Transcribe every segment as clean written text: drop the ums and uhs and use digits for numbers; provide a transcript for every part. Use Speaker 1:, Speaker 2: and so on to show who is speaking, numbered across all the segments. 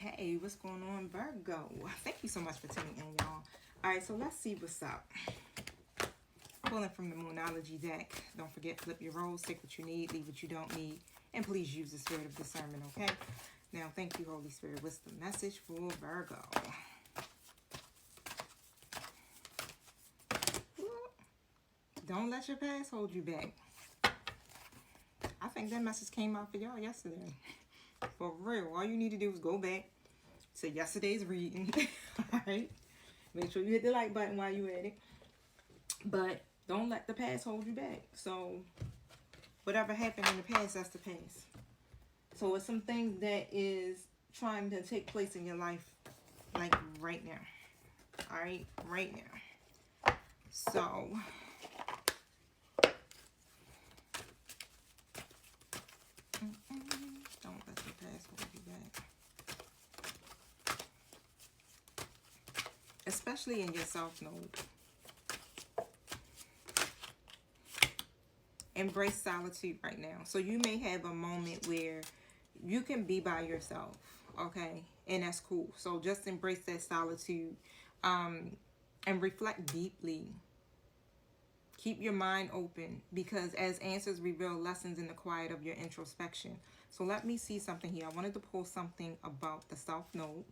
Speaker 1: Hey, what's going on, Virgo? Thank you so much for tuning in, y'all. All right, so let's see what's up. Pulling from the Moonology deck. Don't forget, flip your roles, take what you need, leave what you don't need, and please use the spirit of discernment, okay? Now, thank you, Holy Spirit. What's the message for Virgo? Don't let your past hold you back. I think that message came out for y'all yesterday. For real, all you need to do is go back to yesterday's reading. Alright? Make sure you hit the like button while you're at it. But don't let the past hold you back. So, whatever happened in the past, that's the past. So, it's some things that is trying to take place in your life, like right now. Alright? Right now. So, don't let the past hold you back. Especially in your South Node. Embrace solitude right now. So you may have a moment where you can be by yourself, okay? And that's cool. So just embrace that solitude and reflect deeply. Keep your mind open because as answers reveal lessons in the quiet of your introspection. So let me see something here. I wanted to pull something about the South Node.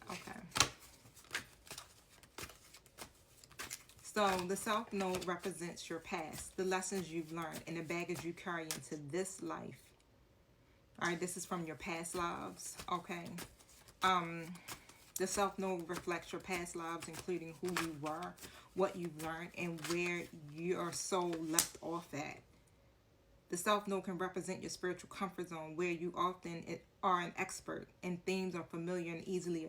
Speaker 1: Okay. So the South Node represents your past, the lessons you've learned, and the baggage you carry into this life. All right, this is from your past lives, okay? The South Node reflects your past lives, including who you were, what you've learned, and where your soul left off at. The South Node can represent your spiritual comfort zone, where you often are an expert and themes are familiar and easily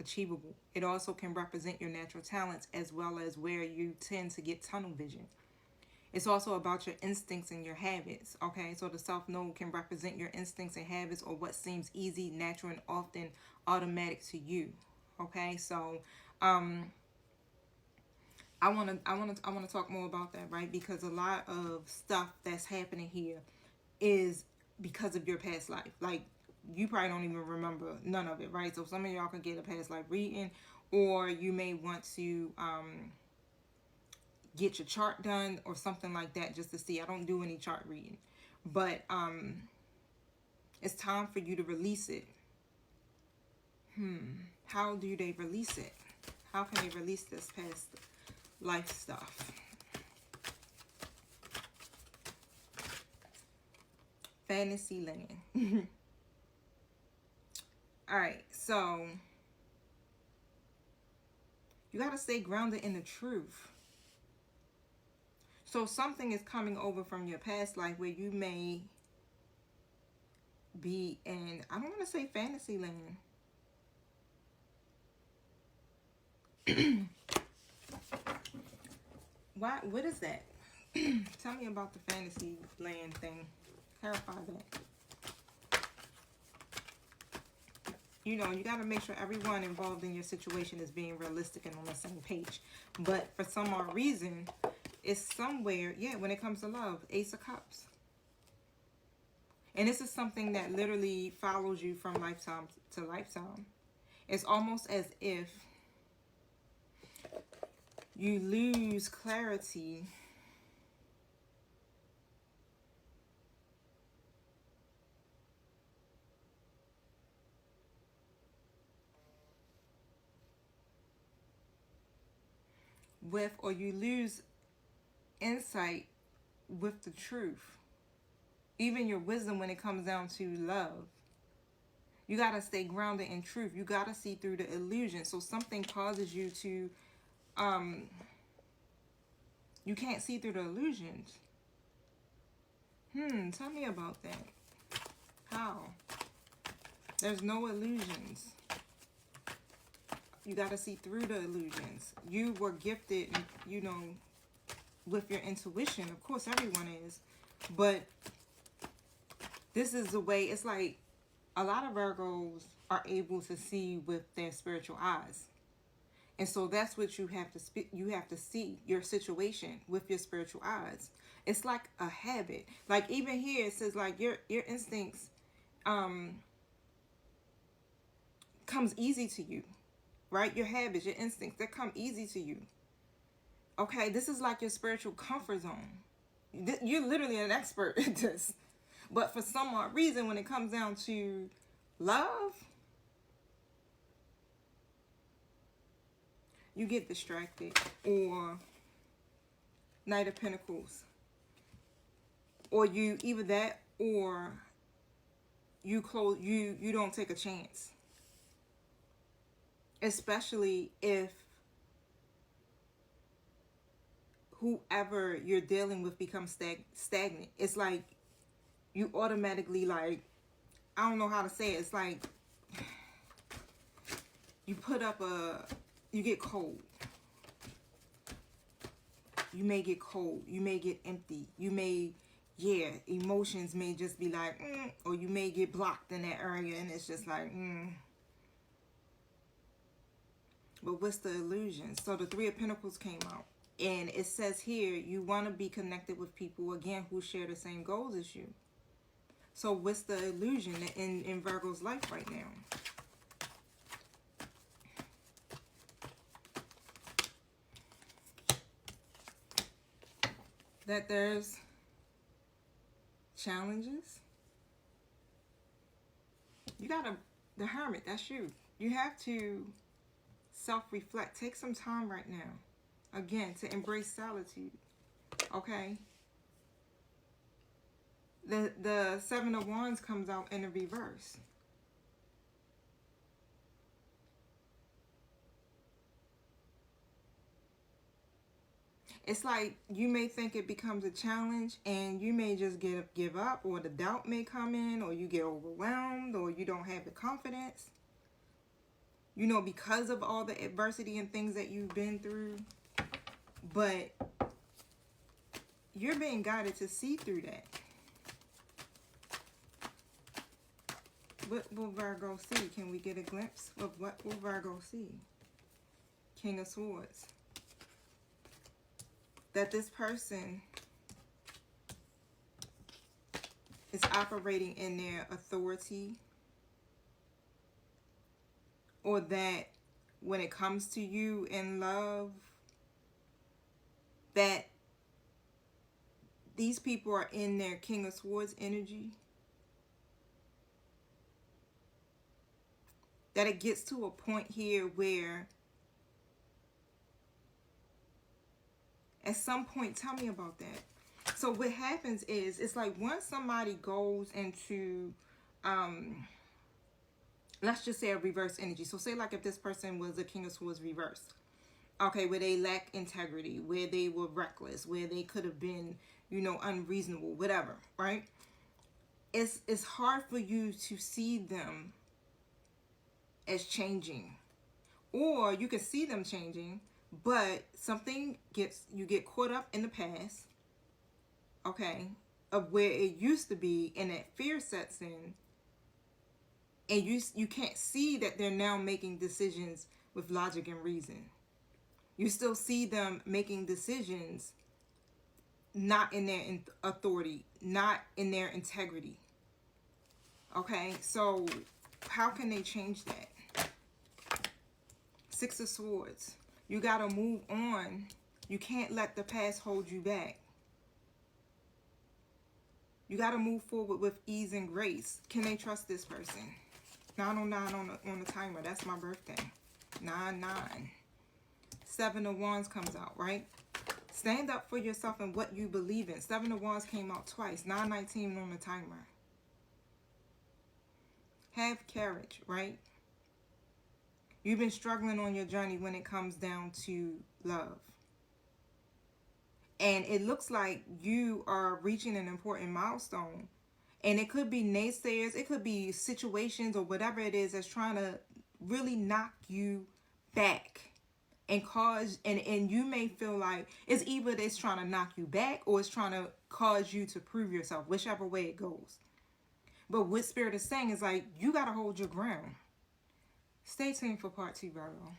Speaker 1: achievable. It also can represent your natural talents as well as where you tend to get tunnel vision. It's also about your instincts and your habits, okay? So the South Node can represent your instincts and habits or what seems easy, natural, and often automatic to you, okay? So I want to talk more about that, right? Because a lot of stuff that's happening here is because of your past life. Like, you probably don't even remember none of it, right? So some of y'all can get a past life reading, or you may want to get your chart done or something like that just to see. I don't do any chart reading, but it's time for you to release it. How do they release it? How can they release this past life stuff? Fantasy land. All right, so you got to stay grounded in the truth. So something is coming over from your past life where you may be in, I don't want to say fantasy land. What is that? Tell me about the fantasy land thing. Clarify that. You know, you got to make sure everyone involved in your situation is being realistic and on the same page. But for some odd reason, it's somewhere, yeah, when it comes to love, Ace of Cups. And this is something that literally follows you from lifetime to lifetime. It's almost as if you lose clarity with, or you lose insight with the truth. Even your wisdom when it comes down to love. You got to stay grounded in truth. You got to see through the illusion. So something causes you to, you can't see through the illusions. Tell me about that. How? There's no illusions. You got to see through the illusions. You were gifted, you know, with your intuition. Of course, everyone is. But this is the way, it's like a lot of Virgos are able to see with their spiritual eyes. And so that's what you have to you have to see your situation with your spiritual eyes. It's like a habit. Like even here it says like your instincts comes easy to you, right? Your habits, your instincts, that come easy to you. Okay, this is like your spiritual comfort zone. You're literally an expert at this. But for some odd reason, when it comes down to love, you get distracted. Or Knight of Pentacles. Or you either that or you don't take a chance. Especially if whoever you're dealing with becomes stagnant. It's like you automatically, like, I don't know how to say it. It's like you get cold. You may get cold. You may get empty. You may, emotions may just be like, or you may get blocked in that area and it's just like, But what's the illusion? So the Three of Pentacles came out. And it says here, you want to be connected with people, again, who share the same goals as you. So what's the illusion in Virgo's life right now? That there's challenges. The Hermit, that's you. You have to self-reflect. Take some time right now. Again, to embrace solitude. Okay? The Seven of Wands comes out in the reverse. It's like you may think it becomes a challenge and you may just give up, or the doubt may come in, or you get overwhelmed, or you don't have the confidence. You know, because of all the adversity and things that you've been through. But you're being guided to see through that. What will Virgo see? Can we get a glimpse of what will Virgo see? King of Swords. That this person is operating in their authority, or that when it comes to you in love, that these people are in their King of Swords energy. That it gets to a point here where at some point, tell me about that. So what happens is, it's like once somebody goes into, let's just say a reverse energy. So say like if this person was a King of Swords reversed. Okay, where they lack integrity, where they were reckless, where they could have been, unreasonable, whatever, right? It's hard for you to see them as changing. Or you can see them changing, but you get caught up in the past, okay, of where it used to be, and that fear sets in, and you can't see that they're now making decisions with logic and reason. You still see them making decisions not in their authority, not in their integrity. Okay, so how can they change that? Six of Swords. You got to move on. You can't let the past hold you back. You got to move forward with ease and grace. Can they trust this person? 909 on the timer. That's my birthday. 99. Seven of Wands comes out, right? Stand up for yourself and what you believe in. Seven of Wands came out twice. 919 on the timer. Have courage, right? You've been struggling on your journey when it comes down to love. And it looks like you are reaching an important milestone. And it could be naysayers. It could be situations or whatever it is that's trying to really knock you back. And you may feel like it's either it's trying to knock you back or it's trying to cause you to prove yourself, whichever way it goes. But what Spirit is saying is like, you got to hold your ground. Stay tuned for part 2, Virgo.